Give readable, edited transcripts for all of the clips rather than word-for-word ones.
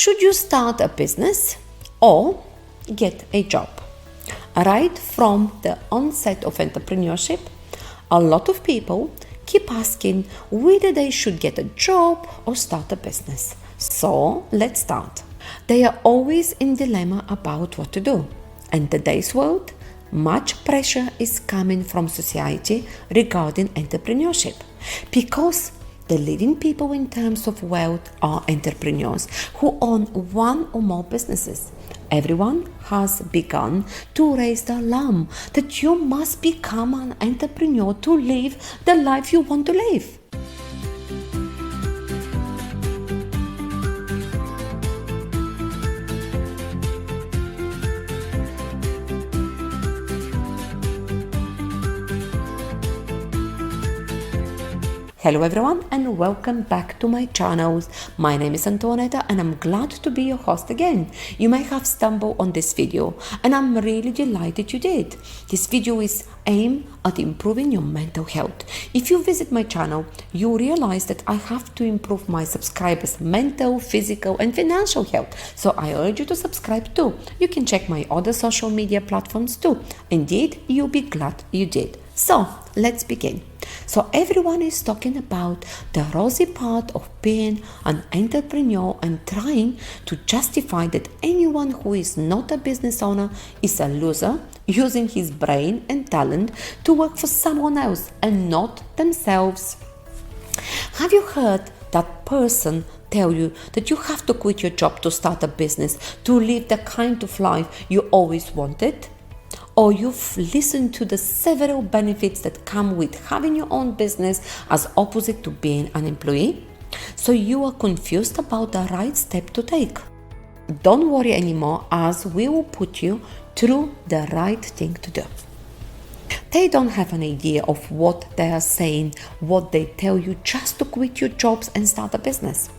Should you start a business or get a job? Right from the onset of entrepreneurship, a lot of people keep asking whether they should get a job or start a business. So let's start. They are always in dilemma about what to do. In today's world, much pressure is coming from society regarding entrepreneurship because the leading people in terms of wealth are entrepreneurs who own one or more businesses. Everyone has begun to raise the alarm that you must become an entrepreneur to live the life you want to live. Hello everyone and welcome back to my channel. My name is Antonetta and I'm glad to be your host again. You may have stumbled on this video and I'm really delighted you did. This video is aimed at improving your mental health. If you visit my channel, you realize that I have to improve my subscribers' mental, physical and financial health. So I urge you to subscribe too. You can check my other social media platforms too. Indeed, you'll be glad you did. So let's begin. So everyone is talking about the rosy part of being an entrepreneur and trying to justify that anyone who is not a business owner is a loser using his brain and talent to work for someone else and not themselves. Have you heard that person tell you that you have to quit your job to start a business to live the kind of life you always wanted? Or you've listened to the several benefits that come with having your own business as opposite to being an employee? So you are confused about the right step to take. Don't worry anymore, as we will put you through the right thing to do. They don't have an idea of what they are saying, what they tell you just to quit your jobs and start a business.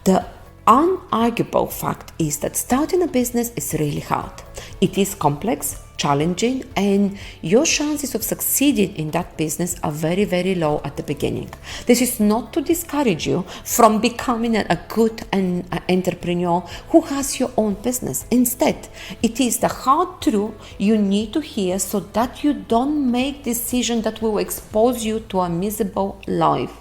The unarguable fact is that starting a business is really hard. It is complex, challenging, and your chances of succeeding in that business are very, very low at the beginning. This is not to discourage you from becoming a good entrepreneur who has your own business. Instead, it is the hard truth you need to hear so that you don't make decisions that will expose you to a miserable life.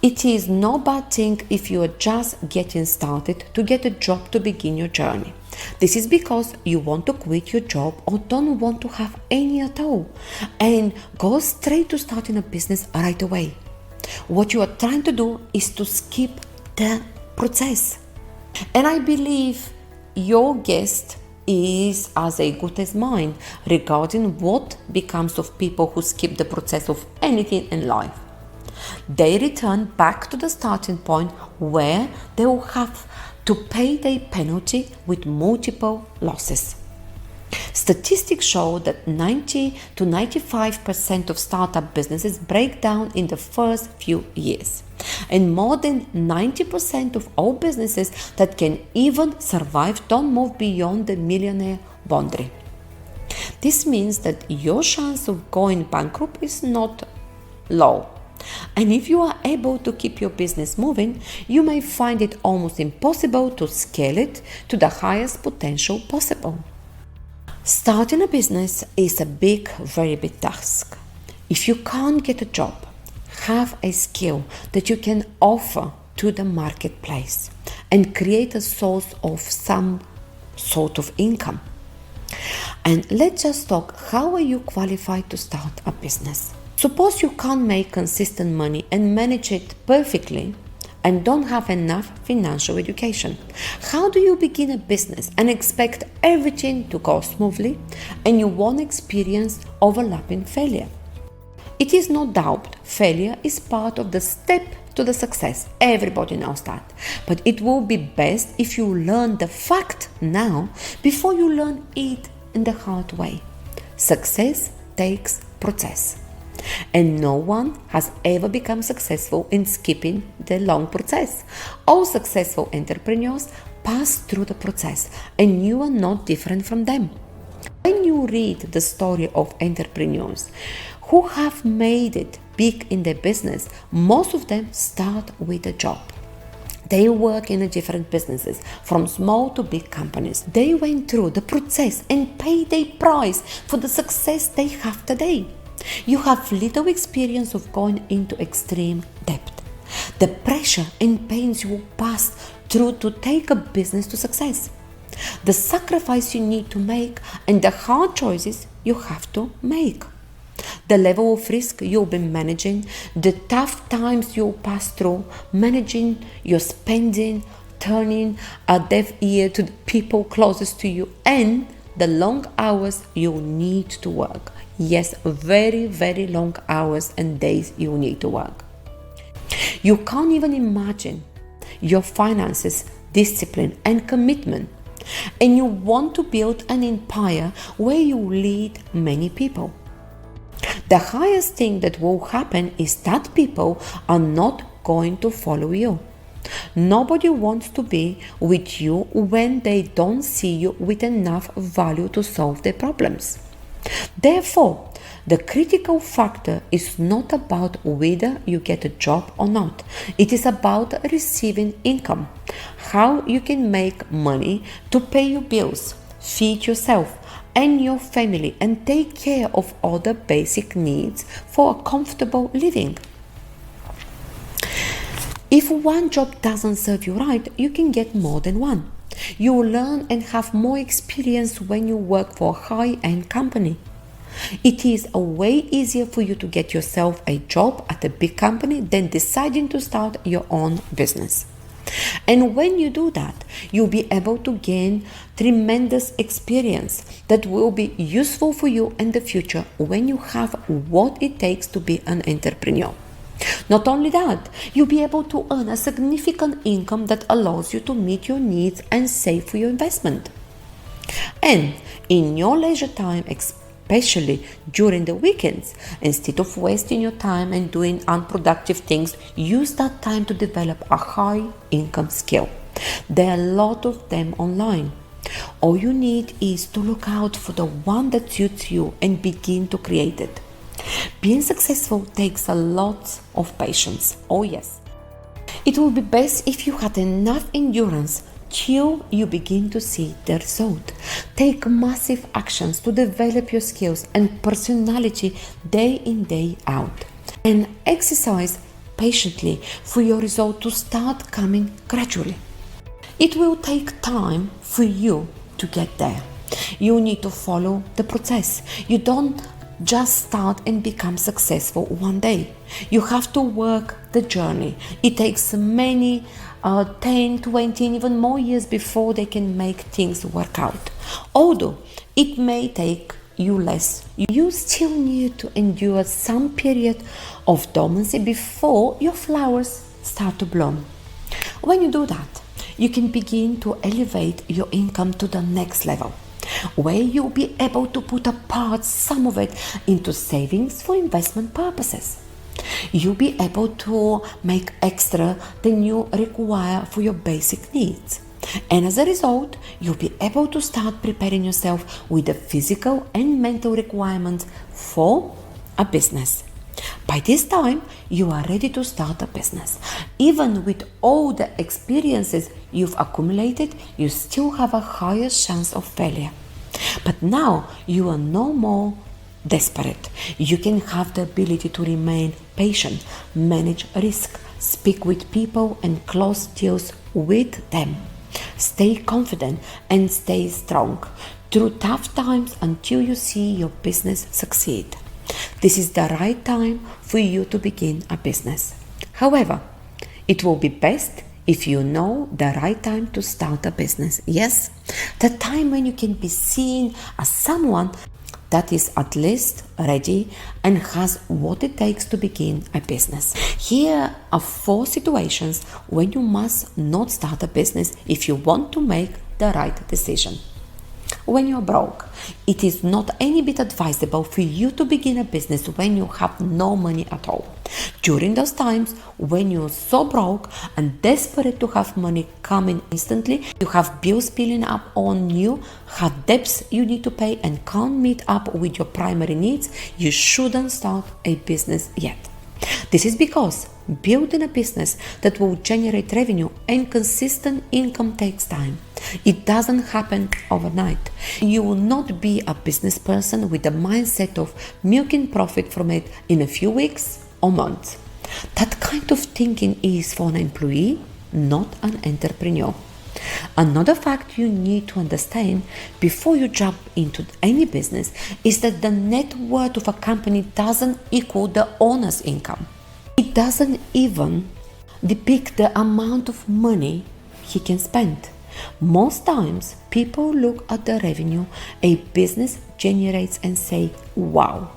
It is no bad thing if you are just getting started to get a job to begin your journey. This is because you want to quit your job or don't want to have any at all and go straight to starting a business right away. What you are trying to do is to skip the process. And I believe your guest is as good as mine regarding what becomes of people who skip the process of anything in life. They return back to the starting point where they will have to pay their penalty with multiple losses. Statistics show that 90 to 95% of startup businesses break down in the first few years. And more than 90% of all businesses that can even survive don't move beyond the millionaire boundary. This means that your chance of going bankrupt is not low. And if you are able to keep your business moving, you may find it almost impossible to scale it to the highest potential possible. Starting a business is a very big task. If you can't get a job, have a skill that you can offer to the marketplace and create a source of some sort of income. And let's just talk, how are you qualified to start a business? Suppose you can't make consistent money and manage it perfectly and don't have enough financial education. How do you begin a business and expect everything to go smoothly and you won't experience overlapping failure? It is no doubt failure is part of the step to the success. Everybody knows that. But it will be best if you learn the fact now before you learn it in the hard way. Success takes process. And no one has ever become successful in skipping the long process. All successful entrepreneurs pass through the process, and you are not different from them. When you read the story of entrepreneurs who have made it big in their business, most of them start with a job. They work in different businesses, from small to big companies. They went through the process and paid a price for the success they have today. You have little experience of going into extreme debt. The pressure and pains you passed through to take a business to success. The sacrifice you need to make and the hard choices you have to make. The level of risk you'll be managing, the tough times you'll pass through, managing your spending, turning a deaf ear to the people closest to you, and the long hours you'll need to work. Yes, very, very long hours and days you'll need to work. You can't even imagine your finances, discipline, and commitment. And you want to build an empire where you lead many people. The highest thing that will happen is that people are not going to follow you. Nobody wants to be with you when they don't see you with enough value to solve their problems. Therefore, the critical factor is not about whether you get a job or not. It is about receiving income, how you can make money to pay your bills, feed yourself and your family, and take care of other basic needs for a comfortable living. If one job doesn't serve you right, you can get more than one. You will learn and have more experience when you work for a high-end company. It is a way easier for you to get yourself a job at a big company than deciding to start your own business. And when you do that, you'll be able to gain tremendous experience that will be useful for you in the future when you have what it takes to be an entrepreneur. Not only that, you'll be able to earn a significant income that allows you to meet your needs and save for your investment. And in your leisure time, especially during the weekends, instead of wasting your time and doing unproductive things, use that time to develop a high income skill. There are a lot of them online. All you need is to look out for the one that suits you and begin to create it. Being successful takes a lot of patience. Oh yes. It would be best if you had enough endurance till you begin to see the result. Take massive actions to develop your skills and personality day in, day out. And exercise patiently for your result to start coming gradually. It will take time for you to get there. You need to follow the process. You don't just start and become successful one day. You have to work the journey. It takes many 10, 20, and even more years before they can make things work out. Although it may take you less, you still need to endure some period of dormancy before your flowers start to bloom. When you do that, you can begin to elevate your income to the next level, where you'll be able to put apart some of it into savings for investment purposes. You'll be able to make extra than you require for your basic needs. And as a result, you'll be able to start preparing yourself with the physical and mental requirements for a business. By this time, you are ready to start a business. Even with all the experiences you've accumulated, you still have a higher chance of failure. But now you are no more desperate. You can have the ability to remain patient, manage risk, speak with people and close deals with them. Stay confident and stay strong through tough times until you see your business succeed. This is the right time for you to begin a business. However, it will be best if you know the right time to start a business. Yes, the time when you can be seen as someone that is at least ready and has what it takes to begin a business. Here are 4 situations when you must not start a business if you want to make the right decision. When you're broke, it is not any bit advisable for you to begin a business when you have no money at all. During those times when you're so broke and desperate to have money coming instantly, you have bills piling up on you, have debts you need to pay and can't meet up with your primary needs, you shouldn't start a business yet. This is because building a business that will generate revenue and consistent income takes time. It doesn't happen overnight. You will not be a business person with the mindset of milking profit from it in a few weeks or months. That kind of thinking is for an employee, not an entrepreneur. Another fact you need to understand before you jump into any business is that the net worth of a company doesn't equal the owner's income. It doesn't even depict the amount of money he can spend. Most times, people look at the revenue a business generates and say, wow,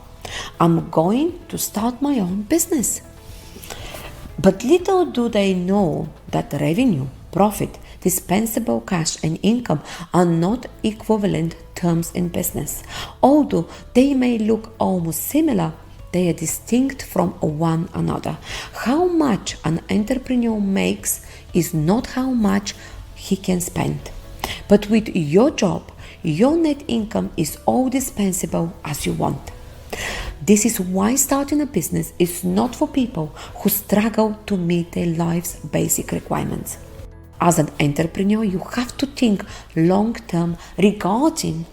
I'm going to start my own business. But little do they know that revenue, profit, dispensable cash and income are not equivalent terms in business. Although they may look almost similar, they are distinct from one another. How much an entrepreneur makes is not how much he can spend. But with your job, your net income is all dispensable as you want. This is why starting a business is not for people who struggle to meet their life's basic requirements. As an entrepreneur, you have to think long term regarding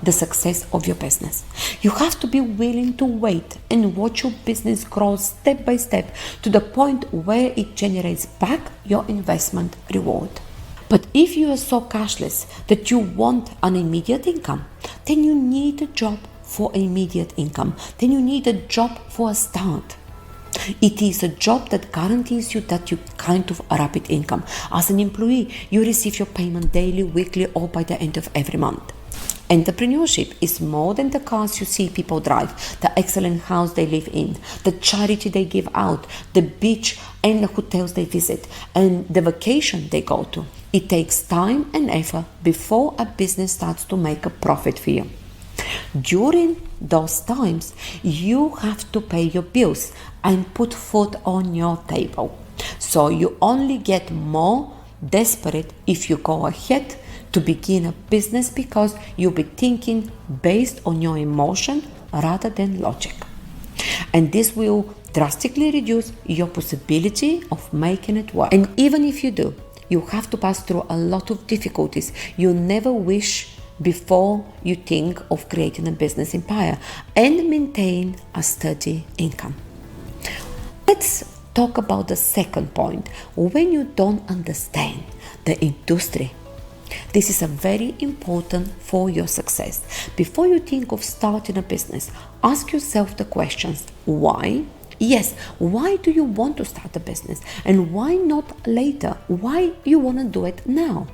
the success of your business. You have to be willing to wait and watch your business grow step by step to the point where it generates back your investment reward. But if you are so cashless that you want an immediate income, then you need a job for immediate income. Then you need a job for a start. It is a job that guarantees you that you kind of a rapid income. As an employee, you receive your payment daily, weekly, or by the end of every month. Entrepreneurship is more than the cars you see people drive, the excellent house they live in, the charity they give out, the beach and the hotels they visit, and the vacation they go to. It takes time and effort before a business starts to make a profit for you. During those times, you have to pay your bills and put food on your table. So you only get more desperate if you go ahead to begin a business because you'll be thinking based on your emotion rather than logic. And this will drastically reduce your possibility of making it work. And even if you do, you have to pass through a lot of difficulties you never wish before you think of creating a business empire and maintain a steady income. Let's talk about the second point, when you don't understand the industry. This is a very important for your success. Before you think of starting a business, ask yourself the questions: why? Yes, why do you want to start a business? And why not later? Why you want to do it now?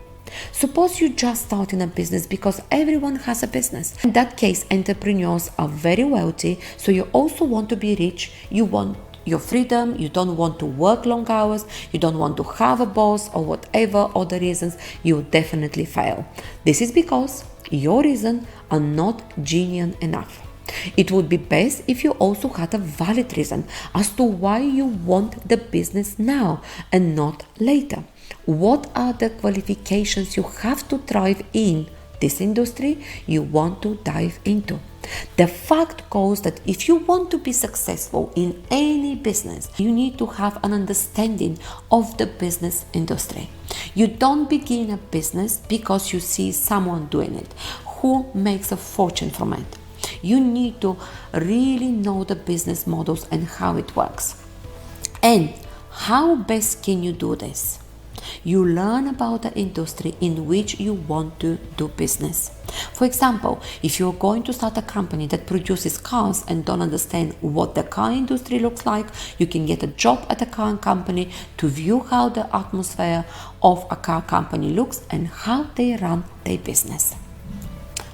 Suppose you just starting a business because everyone has a business. In that case, entrepreneurs are very wealthy, so you also want to be rich. You want your freedom, you don't want to work long hours, you don't want to have a boss, or whatever other reasons, you will definitely fail. This is because your reasons are not genuine enough. It would be best if you also had a valid reason as to why you want the business now and not later. What are the qualifications you have to thrive in this industry you want to dive into? The fact goes that if you want to be successful in any business, you need to have an understanding of the business industry. You don't begin a business because you see someone doing it who makes a fortune from it. You need to really know the business models and how it works. And how best can you do this? You learn about the industry in which you want to do business. For example, if you're going to start a company that produces cars and don't understand what the car industry looks like, you can get a job at a car company to view how the atmosphere of a car company looks and how they run their business.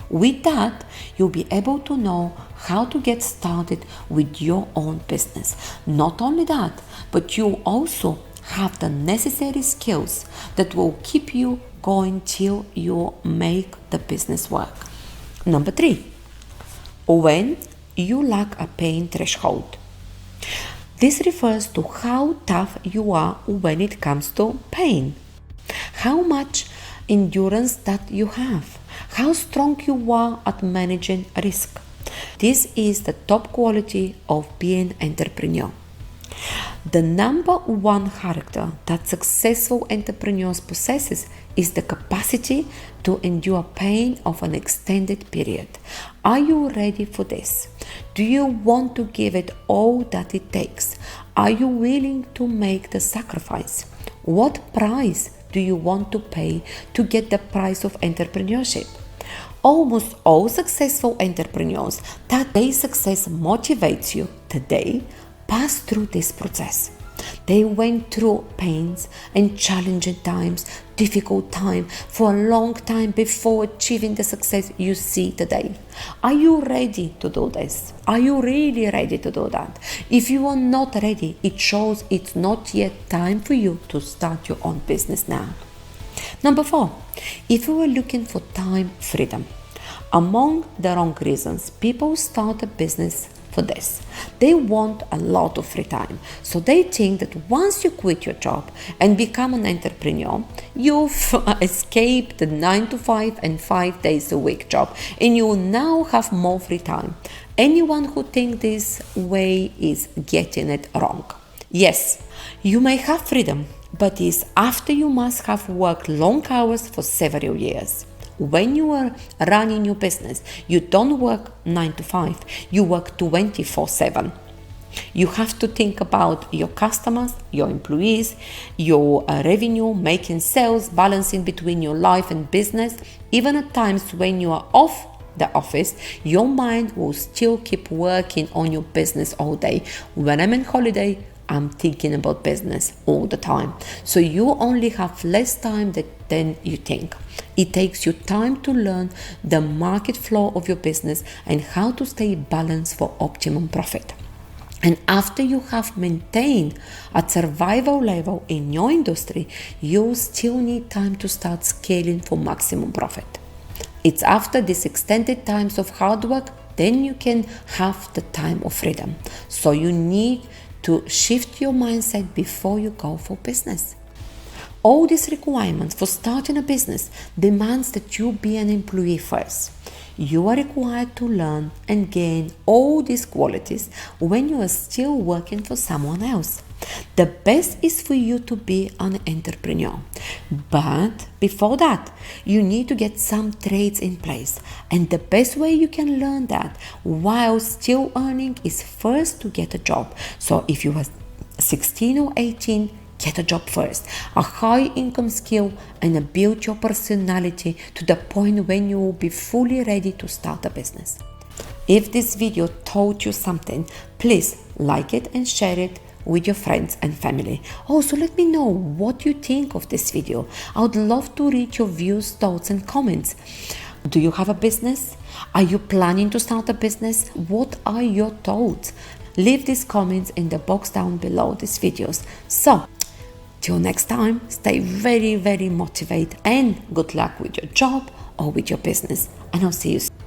With that, you'll be able to know how to get started with your own business. Not only that, but you also have the necessary skills that will keep you going till you make the business work. Number 3, when you lack a pain threshold. This refers to how tough you are when it comes to pain. How much endurance that you have. How strong you are at managing risk. This is the top quality of being an entrepreneur. The number one character that successful entrepreneurs possesses is the capacity to endure pain of an extended period. Are you ready for this? Do you want to give it all that it takes? Are you willing to make the sacrifice? What price do you want to pay to get the price of entrepreneurship? Almost all successful entrepreneurs that their success motivates you today pass through this process. They went through pains and challenging times, difficult time for a long time before achieving the success you see today. Are you ready to do this? Are you really ready to do that? If you are not ready, it shows it's not yet time for you to start your own business now. Number 4, if you are looking for time freedom. Among the wrong reasons, people start a business for this. They want a lot of free time. So they think that once you quit your job and become an entrepreneur, you've escaped the 9 to 5 and 5 days a week job and you now have more free time. Anyone who thinks this way is getting it wrong. Yes, you may have freedom, but it's after you must have worked long hours for several years. When you are running your business, you don't work 9 to 5, you work 24/7. You have to think about your customers, your employees, your revenue, making sales, balancing between your life and business. Even at times when you are off the office, your mind will still keep working on your business all day. When I'm on holiday, I'm thinking about business all the time. So you only have less time than you think. It takes you time to learn the market flow of your business and how to stay balanced for optimum profit. And after you have maintained a survival level in your industry, you still need time to start scaling for maximum profit. It's after these extended times of hard work, then you can have the time of freedom. So you need to shift your mindset before you go for business. All these requirements for starting a business demands that you be an employee first. You are required to learn and gain all these qualities when you are still working for someone else. The best is for you to be an entrepreneur. But before that, you need to get some trades in place. And the best way you can learn that while still earning is first to get a job. So if you are 16 or 18, get a job first, a high income skill, and build your personality to the point when you will be fully ready to start a business. If this video taught you something, please like it and share it with your friends and family. Also, let me know what you think of this video. I would love to read your views, thoughts, and comments. Do you have a business? Are you planning to start a business? What are your thoughts? Leave these comments in the box down below these videos. So, till next time, stay very, very motivated and good luck with your job or with your business. And I'll see you soon.